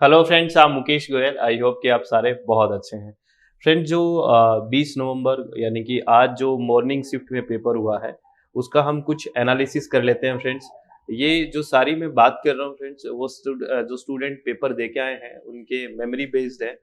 Hello friends, I'm Mukesh Goyal. I hope कि आप सारे बहुत अच्छे हैं। फ्रेंड, जो 20 नवंबर यानी कि आज जो मॉर्निंग शिफ्ट में पेपर हुआ है, उसका हम कुछ एनालिसिस कर लेते हैं फ्रेंड्स। ये जो सारी मैं बात कर रहा हूँ फ्रेंड्स, वो जो स्टूडेंट पेपर दे के आए हैं, उनके मेमोरी बेस्ड है।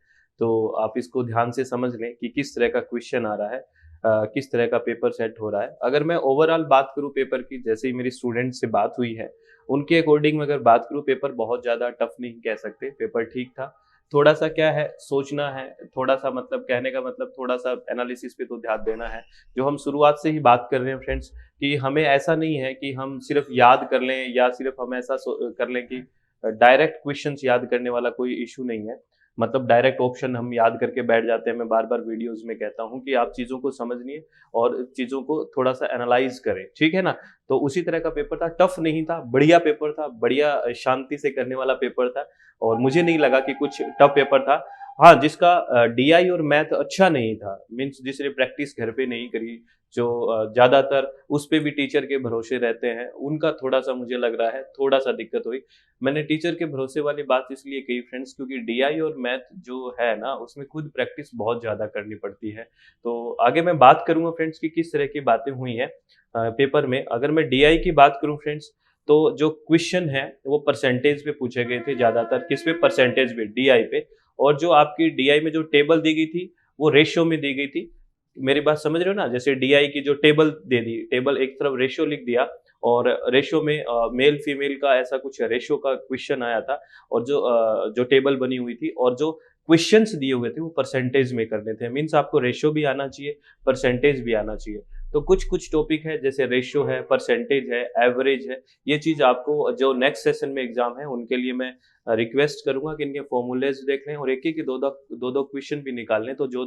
तो आप इसको ध्यान से समझ लें कि किस तरह का क्वेश्चन आ रहा है, किस तरह का पेपर सेट हो रहा है। अगर मैं ओवरऑल बात करूँ पेपर की, जैसे ही मेरी स्टूडेंट से बात हुई है, उनके अकॉर्डिंग अगर बात करूँ, पेपर बहुत ज़्यादा टफ नहीं कह सकते, पेपर ठीक था। थोड़ा-सा क्या है, सोचना है, थोड़ा-सा मतलब कहने का मतलब थोड़ा-सा एनालिसिस पे तो ध्यान देना है। जो हम शुरुआत से ही बात कर रहे हैं फ्रेंड्स, कि हमें ऐसा नहीं है कि हम सिर्फ़ याद कर लें या सिर्फ़ हम ऐसा कर लें कि डायरेक्ट क्वेश्चन्स याद करने वाला कोई इश्यू नहीं है। मतलब डायरेक्ट ऑप्शन हम याद करके बैठ जाते हैं। मैं बार-बार वीडियोज़ में कहता हूँ कि आप चीज़ों को समझिए और चीज़ों को थोड़ा-सा एनालाइज़ करें, ठीक है ना? तो उसी तरह का पेपर था, टफ नहीं था, बढ़िया पेपर था, बढ़िया शांति से करने वाला पेपर था और मुझे नहीं लगा कि कुछ टफ पेपर था। हाँ, जिसका डीआई और मैथ अच्छा नहीं था, मीन्स जिसने प्रैक्टिस घर पे नहीं करी, जो ज़्यादातर उस पे भी टीचर के भरोसे रहते हैं, उनका थोड़ा-सा मुझे लग रहा है, थोड़ा-सा दिक्कत हुई। मैंने टीचर के भरोसे वाली बात इसलिए कही फ्रेंड्स, क्योंकि डीआई और मैथ जो है ना, उसमें खुद प्रैक्टिस बहुत ज़्यादा करनी पड़ती है। तो आगे मैं बात करूँगा फ्रेंड्स कि किस तरह की बातें हुई हैं पेपर में। अगर मैं डीआई की बात करूँ फ्रेंड्स, तो जो क्वेश्चन है वो परसेंटेज पे पूछे गए थे ज़्यादातर, किस पे? परसेंटेज पे, डीआई पे। और जो आपकी डीआई में जो टेबल दी गई थी, वो रेशियो में दी गई थी। मेरी बात समझ रहे हो ना? जैसे डीआई की जो टेबल दे दी, टेबल एक तरफ रेशियो लिख दिया और रेशियो में मेल फीमेल का ऐसा कुछ रेशियो का क्वेश्चन आया था और जो टेबल बनी हुई थी और जो क्वेश्चंस दिए हुए थे वो परसेंटेज में करने थे। मीन्स आपको रेशियो भी आना चाहिए, परसेंटेज भी आना चाहिए। तो कुछ-कुछ टॉपिक है, जैसे रेशियो है, परसेंटेज है, एवरेज है, ये चीज़ आपको जो नेक्स्ट सेशन में एग्ज़ाम है उनके लिए मैं रिक्वेस्ट करूँगा कि इनके फ़ॉर्मूलेज़ देख लें और एक-एक, दो-दो क्वेश्चन भी निकाल लें, तो जो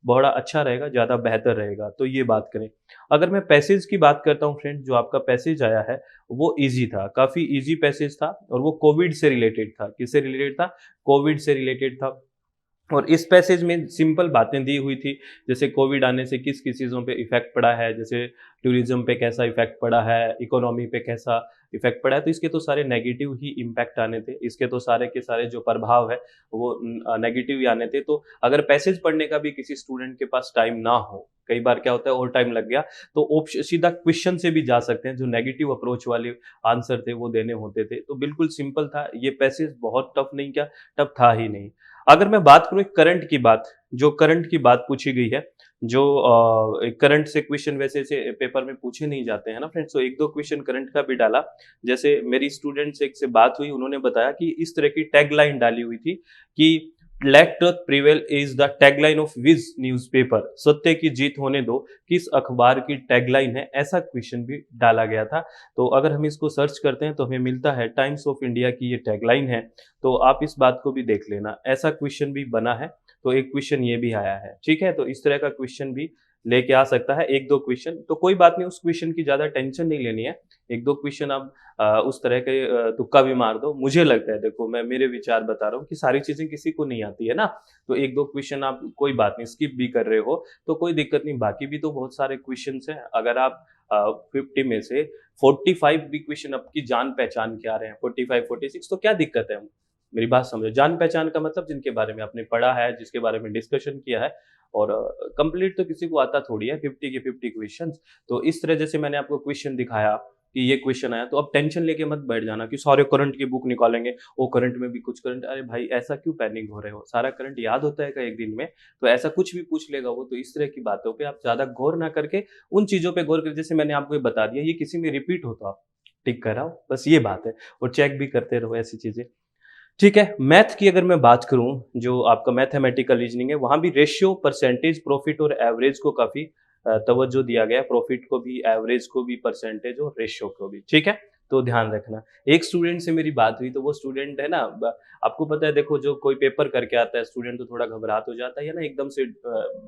बड़ा अच्छा रहेगा, ज़्यादा बेहतर रहेगा। तो ये बात करें। अगर मैं पैसेज की बात करता हूँ फ्रेंड, जो आपका पैसेज आया है, वो ईज़ी था, काफ़ी ईज़ी पैसेज था और वो कोविड से रिलेटेड था। किससे रिलेटेड था? कोविड से रिलेटेड था। और इस पैसेज में सिंपल बातें दी हुई थी, जैसे कोविड आने से किस-किस चीज़ों पे इफ़ेक्ट पड़ा है, जैसे टूरिज़्म पे कैसा इफ़ेक्ट पड़ा है, इकोनॉमी पे कैसा इफ़ेक्ट पड़ा है, तो इसके तो सारे नेगेटिव ही इम्पैक्ट आने थे। इसके तो सारे के सारे जो प्रभाव है, वो नेगेटिव ही आने थे। तो अगर पैसेज पढ़ने का भी किसी स्टूडेंट के पास टाइम ना हो, कई बार क्या होता है और टाइम लग गया, तो सीधा क्वेश्चन से भी जा सकते हैं, जो नेगेटिव अप्रोच वाले आंसर थे, वो देने होते थे। तो बिल्कुल सिंपल था, ये पैसेज बहुत टफ नहीं, क्या टफ था ही नहीं। अगर मैं बात करूँ करंट की बात, जो करंट की बात पूछी गई है, जो करंट से क्वेश्चन वैसे से पेपर में पूछे नहीं जाते हैं ना फ्रेंड्स, तो 1-2 क्वेश्चन करंट का भी डाला। जैसे मेरी स्टूडेंट से एक से बात हुई, उन्होंने बताया कि इस तरह की टैगलाइन डाली हुई थी कि let truth prevail is the tagline of which newspaper, सत्य की जीत होने दो, किस अखबार की टैगलाइन है, ऐसा क्वेश्चन भी डाला गया था। तो अगर हम इसको सर्च करते हैं तो हमें मिलता है टाइम्स ऑफ इंडिया की ये टैगलाइन है। तो आप इस बात को भी देख लेना, ऐसा क्वेश्चन भी बना है, तो एक क्वेश्चन ये भी आया है, ठीक है? तो इस तरह का क्वेश्चन भी लेके आ सकता है, 1-2 क्वेश्चन, तो कोई बात नहीं, उस क्वेश्चन की ज़्यादा टेंशन नहीं लेनी है। 1-2 क्वेश्चन आप उस तरह के तुक्का भी मार दो। मुझे लगता है, देखो मैं मेरे विचार बता रहा हूँ कि सारी चीज़ें किसी को नहीं आती है ना, तो 1-2 क्वेश्चन आप कोई बात नहीं, स्किप भी कर रहे हो, तो कोई दिक्कत नहीं, बाकी भी तो बहुत सारे क्वेश्चन्स हैं। अगर आप 50 में से 45 भी क्वेश्चन आपकी जान-पहचान के आ रहे हैं, 45, 46, तो क्या दिक्कत है? मेरी बात समझो, जान-पहचान का मतलब जिनके बारे में आपने पढ़ा है, जिसके बारे में डिस्कशन किया है और कंप्लीट तो किसी को आता थोड़ी है 50 के 50 क्वेश्चंस। तो इस तरह जैसे मैंने आपको क्वेश्चन दिखाया कि ये क्वेश्चन आया, तो अब टेंशन लेके मत बैठ जाना कि सारे करंट की बुक निकालेंगे, वो करंट में भी कुछ करंट, अरे भाई ऐसा क्यों पैनिक हो रहे हो? सारा करंट याद होता है क्या एक दिन में? तो ऐसा कुछ भी पूछ लेगा वो, तो इस तरह की बातों पे आप ज़्यादा गौर ना करके उन चीज़ों पे गौर करें, जैसे मैंने आपको ये बता दिया, ये किसी में रिपीट हो तो आप टिक कराओ, बस ये बात है और चेक भी करते रहो ऐसी चीज़ें। ठीक है, मैथ की अगर मैं बात करूँ, जो आपका मैथमेटिकल रीज़निंग है, वहाँ भी रेशियो, परसेंटेज, प्रॉफिट और एवरेज को काफ़ी तवज्जो दिया गया है, प्रॉफिट को भी, एवरेज को भी, परसेंटेज और रेशियो को भी, ठीक है? तो ध्यान रखना। एक स्टूडेंट से मेरी बात हुई, तो वो स्टूडेंट है ना, आपको पता है, देखो जो कोई पेपर करके आता है स्टूडेंट, तो थोड़ा घबराहट हो जाता है ना एकदम से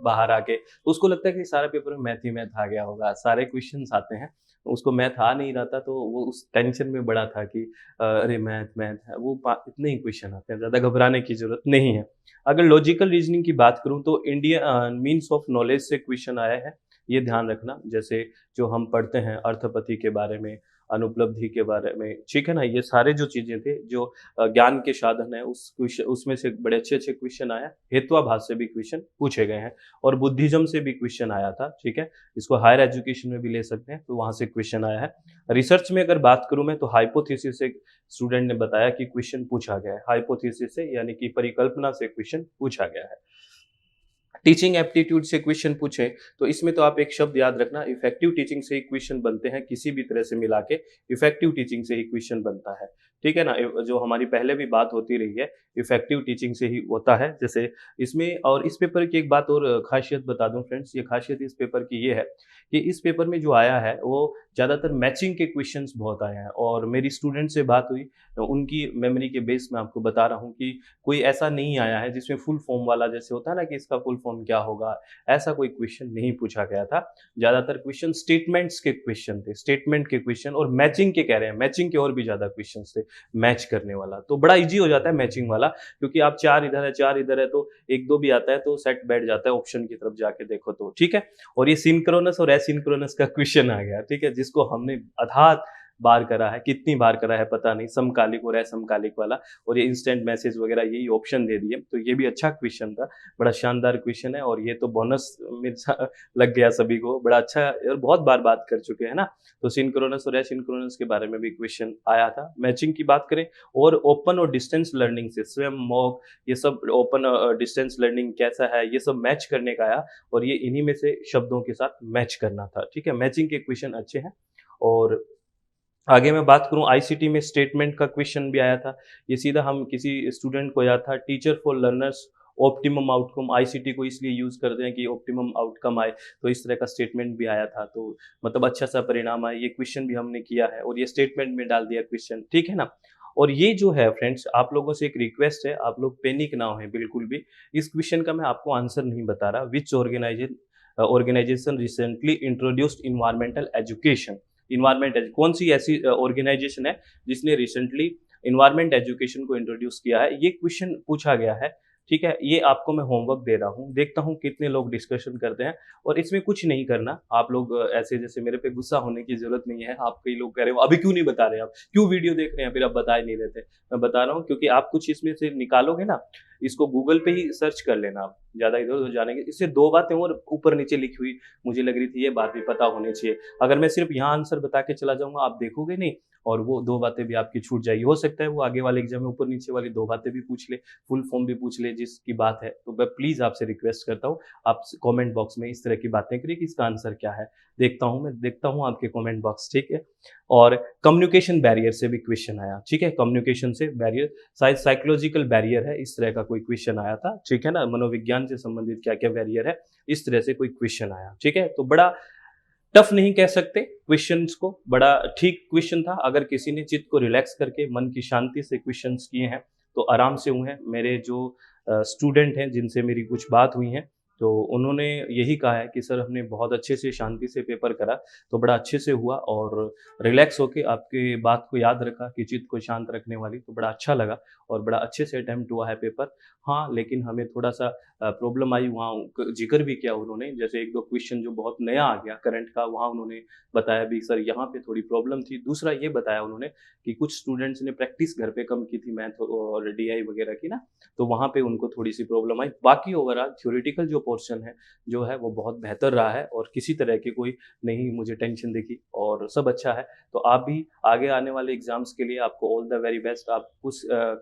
बाहर आके, तो उसको लगता है कि सारा पेपर में मैथ ही मैथ आ गया होगा, सारे क्वेश्चंस आते हैं, उसको मैथ आ नहीं रहा था, तो वो उस टेंशन में बड़ा था कि अरे मैथ मैथ है, वो इतने ही क्वेश्चन आते हैं, ज़्यादा घबराने की ज़रूरत नहीं है। अगर लॉजिकल रीजनिंग की बात करूँ, तो इंडिया मीन्स ऑफ नॉलेज से क्वेश्चन आया है, ये ध्यान रखना। जैसे जो हम पढ़ते हैं अर्थपति के बारे में, अनुपलब्धि के बारे में, ठीक है ना? ये सारे जो चीज़ें थे, जो ज्ञान के साधन है, उसमें से बड़े अच्छे-अच्छे क्वेश्चन आया। हेत्वाभास से भी क्वेश्चन पूछे गए हैं और बुद्धिज़्म से भी क्वेश्चन आया था, ठीक है? इसको हायर एजुकेशन में भी ले सकते हैं, तो वहाँ से क्वेश्चन आया है। रिसर्च में अगर बात करूँ मैं, तो हाइपोथेसिस से स्टूडेंट ने बताया कि क्वेश्चन पूछा गया है। हाइपोथेसिस से यानी कि परिकल्पना से क्वेश्चन पूछा गया है। टीचिंग एप्टीट्यूड से क्वेश्चन पूछे, तो इसमें तो आप एक शब्द याद रखना, इफेक्टिव टीचिंग से ही क्वेश्चन बनते हैं, किसी भी तरह से मिला के इफेक्टिव टीचिंग से ही क्वेश्चन बनता है, ठीक है ना? जो हमारी पहले भी बात होती रही है, इफेक्टिव टीचिंग से ही होता है। जैसे इसमें, और इस पेपर की एक बात और खासियत बता दूं फ्रेंड्स, ये खासियत इस पेपर की ये है कि इस पेपर में जो आया है वो ज़्यादातर मैचिंग के क्वेश्चंस बहुत आए हैं। और मेरी स्टूडेंट से बात हुई, तो उनकी मेमोरी के बेस में आपको बता रहा हूँ कि कोई ऐसा नहीं आया है जिसमें फुल फॉर्म वाला, जैसे होता है ना कि इसका फुल फॉर्म क्या होगा, ऐसा कोई क्वेश्चन नहीं पूछा गया था। ज़्यादातर क्वेश्चन स्टेटमेंट्स के क्वेश्चन थे, स्टेटमेंट के क्वेश्चन, और मैचिंग के कह रहे हैं, मैचिंग के और भी ज़्यादा क्वेश्चंस थे, मैच करने वाला। तो बड़ा ईज़ी हो जाता है मैचिंग वाला, क्योंकि आप 4 इधर है, 4 इधर है, तो 1-2 भी आता है तो सेट बैठ जाता है ऑप्शन की तरफ जाके देखो तो, ठीक है? और ये सिंक्रोनस और एसिंक्रोनस का क्वेश्चन आ गया, ठीक है? जिसको हमने अथाह बार करा है, कितनी बार करा है पता नहीं, समकालिक और असमकालिक वाला, और ये इंस्टेंट मैसेज वगैरह यही ऑप्शन दे दिए। तो ये भी अच्छा क्वेश्चन था, बड़ा शानदार क्वेश्चन है, और ये तो बोनस में लग गया सभी को, बड़ा अच्छा, और बहुत बार बात कर चुके हैं ना। तो सिंक्रोनस और एसिंक्रोनस के बारे में भी क्वेश्चन आया था। मैचिंग की बात करें, और ओपन और डिस्टेंस लर्निंग से स्वयं, मॉक, ये सब ओपन डिस्टेंस लर्निंग कैसा है, ये सब मैच करने का आया, और ये इन्हीं में से शब्दों के साथ मैच करना था, ठीक है? मैचिंग के क्वेश्चन अच्छे हैं। और आगे मैं बात करूँ, आईसीटी में स्टेटमेंट का क्वेश्चन भी आया था। ये सीधा हम किसी स्टूडेंट को आया था, teacher for learners optimum outcome, ICT को इसलिए यूज़ करते हैं कि ऑप्टिमम आउटकम आए, तो इस तरह का स्टेटमेंट भी आया था। तो मतलब अच्छा-सा परिणाम आए, ये क्वेश्चन भी हमने किया है, और ये स्टेटमेंट में डाल दिया क्वेश्चन, ठीक है ना? और ये जो है फ्रेंड्स, आप लोगों से एक रिक्वेस्ट है, आप लोग पैनिक ना होएँ बिल्कुल भी। इस क्वेश्चन का मैं आपको आंसर नहीं बता रहा, which organization recently introduced environmental education. Environment, कौन सी ऐसी ऑर्गेनाइजेशन है जिसने रिसेंटली इन्वायरमेंट एजुकेशन को इंट्रोड्यूस किया है, ये क्वेश्चन पूछा गया है, ठीक है? ये आपको मैं होमवर्क दे रहा हूँ, देखता हूँ कितने लोग डिस्कशन करते हैं। और इसमें कुछ नहीं करना, आप लोग ऐसे जैसे मेरे पे गुस्सा होने की जरूरत नहीं है। आप कई लोग कह रहे हो अभी क्यों नहीं बता रहे, आप क्यों वीडियो देख रहे हैं, फिर आप बता ही नहीं रहे थे। मैं बता रहा हूँ क्योंकि आप कुछ इसमें से निकालोगे ना, इसको गूगल पे ही सर्च कर लेना, आप ज़्यादा इधर-उधर जाने के, इससे 2 बातें और ऊपर-नीचे लिखी हुई मुझे लग रही थी, ये बात भी पता होनी चाहिए। अगर मैं सिर्फ़ यहाँ आंसर बता के चला जाऊँगा, आप देखोगे नहीं, और वो 2 बातें भी आपकी छूट जाएगी। हो सकता है वो आगे वाले एग्ज़ाम में ऊपर-नीचे वाली 2 बातें भी पूछ ले, फुल फॉर्म भी पूछ ले जिसकी बात है। तो मैं प्लीज़ आपसे रिक्वेस्ट करता हूँ, आप कमेंट बॉक्स में इस तरह की बातें करिए कि इसका आंसर क्या है? मैं देखता हूँ आपके कमेंट बॉक्स, ठीक है? और कम्युनिकेशन बैरियर से भी क्वेश्चन आया, ठीक है? कम्युनिकेशन से बैरियर, शायद साइकोलॉजिकल बैरियर है, इस तरह का कोई क्वेश्चन आया था, ठीक है ना? मनोविज्ञान से संबंधित क्या-क्या बैरियर है, इस तरह से कोई क्वेश्चन आया, ठीक है? तो बड़ा टफ नहीं कह सकते क्वेश्चंस को, बड़ा ठीक क्वेश्चन था। अगर किसी ने चित्त को रिलैक्स करके मन की शांति से क्वेश्चंस किए हैं, तो आराम से हुए हैं। मेरे जो स्टूडेंट हैं जिनसे मेरी कुछ बात हुई है, तो उन्होंने यही कहा है कि सर हमने बहुत अच्छे से शांति से पेपर करा, तो बड़ा अच्छे से हुआ, और रिलैक्स होके आपके बात को याद रखा कि चित्त को शांत रखने वाली, तो बड़ा अच्छा लगा, और बड़ा अच्छे से अटेम्प्ट हुआ है पेपर। हाँ, लेकिन हमें थोड़ा-सा प्रॉब्लम आई, वहाँ ज़िक्र भी किया उन्होंने, जैसे 1-2 क्वेश्चन जो बहुत नया आ गया करंट का, वहाँ उन्होंने बताया भी सर यहाँ पे थोड़ी प्रॉब्लम थी। दूसरा ये बताया उन्होंने कि कुछ स्टूडेंट्स ने प्रैक्टिस घर पे कम की थी, मैथ और डीआई वगैरह की ना, तो वहाँ पे उनको थोड़ी-सी प्रॉब्लम आई। बाकी ओवरऑल थ्योरेटिकल जो पोर्शन है, जो है वो बहुत बेहतर रहा है, और किसी तरह की कोई नहीं मुझे टेंशन दिखी, और सब अच्छा है। तो आप भी आगे आने वाले एग्ज़ाम्स के लिए आपको ऑल द वेरी बेस्ट। आप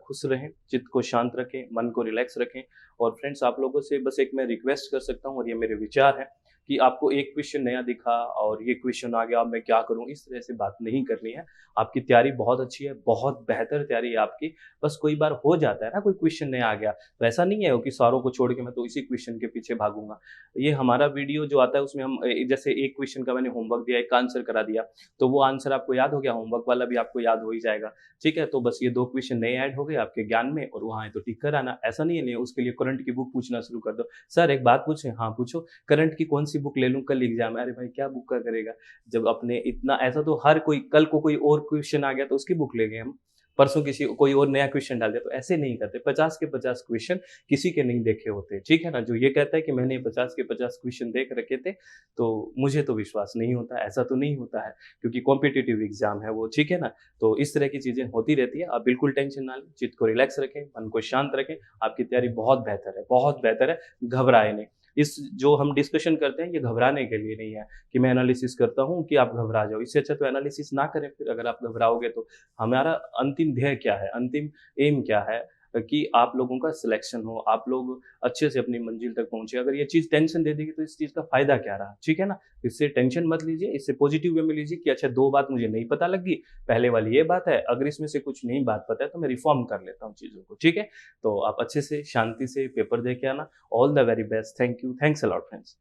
खुश रहें, चित्त को शांत रखें, मन को रिलैक्स रखें। और फ्रेंड्स, आप लोगों से बस एक मैं रिक्वेस्ट कर सकता हूँ, और ये मेरे विचार हैं कि आपको एक क्वेश्चन नया दिखा और ये क्वेश्चन आ गया, अब मैं क्या करूँ, इस तरह से बात नहीं करनी है। आपकी तैयारी बहुत अच्छी है, बहुत बेहतर तैयारी है आपकी। बस कोई बार हो जाता है ना, कोई क्वेश्चन नया आ गया, तो ऐसा नहीं है कि सारों को छोड़ के मैं तो इसी क्वेश्चन के पीछे भागूँगा। ये हमारा वीडियो जो आता है उसमें हम जैसे एक क्वेश्चन का मैंने होमवर्क दिया, एक का आंसर करा दिया, तो वो आंसर आपको याद हो गया, होमवर्क वाला भी आपको याद हो ही जाएगा, ठीक है? तो बस ये 2 क्वेश्चन नए ऐड हो गए आपके ज्ञान में, और वहाँ है तो टिक कर आना। ऐसा नहीं है, नहीं उसके लिए करंट की बुक पूछना शुरू कर दो। सर एक बात पूछें? हाँ, पूछो। करंट की कौन सी बुक ले लूँ, कल एग्ज़ाम है। अरे भाई, क्या बुक का करेगा? जब अपने इतना, ऐसा तो हर कोई, कल को कोई और क्वेश्चन आ गया तो उसकी बुक ले गए हम। परसों किसी कोई और नया क्वेश्चन डाल दिया, तो ऐसे नहीं करते। 50 के 50 क्वेश्चन किसी के नहीं देखे होते, ठीक है ना? जो ये कहता है कि मैंने 50 के 50 क्वेश्चन देख रखे थे, तो मुझे तो विश्वास नहीं होता, ऐसा तो नहीं होता है, क्योंकि कॉम्पिटिटिव एग्ज़ाम है वो, ठीक है ना? तो इस तरह की चीज़ें होती रहती है, आप बिल्कुल टेंशन ना लें, चित्त को रिलैक्स रखें, मन को शांत रखें, आपकी तैयारी बहुत बेहतर है, घबराएँ नहीं। इस जो हम डिस्कशन करते हैं, ये घबराने के लिए नहीं है कि मैं एनालिसिस करता हूँ कि आप घबरा जाओ, इससे अच्छा तो एनालिसिस ना करें फिर अगर आप घबराओगे तो। हमारा अंतिम ध्येय क्या है, अंतिम एम क्या है कि आप लोगों का सिलेक्शन हो, आप लोग अच्छे से अपनी मंजिल तक पहुँचे। अगर ये चीज़ टेंशन दे देगी तो इस चीज़ का फ़ायदा क्या रहा, ठीक है ना? इससे टेंशन मत लीजिए, इससे पॉजिटिव वे में लीजिए कि अच्छा 2 बात मुझे नहीं पता लगी, पहले वाली ये बात है, अगर इसमें से कुछ नई बात पता है तो मैं रिफ़ॉर्म कर लेता हूँ चीज़ों को, ठीक है? तो आप अच्छे से शांति से पेपर दे के आना। All the very best. Thank you. Thanks a lot friends.